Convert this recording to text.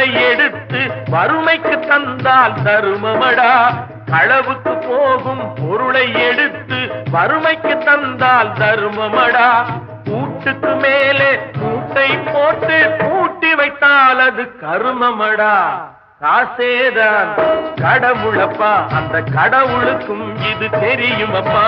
பொருளை எடுத்து வறுமைக்கு தந்தால் தருமமடா. களவுக்கு போகும் பொருளை எடுத்து வறுமைக்கு தந்தால் தருமமடா. கூட்டுக்கு மேலே கூட்டை போட்டு கூட்டி வைத்தால் அது கருமமடா. காசேதான் கடவுளப்பா, அந்த கடவுளுக்கும் இது தெரியுமப்பா.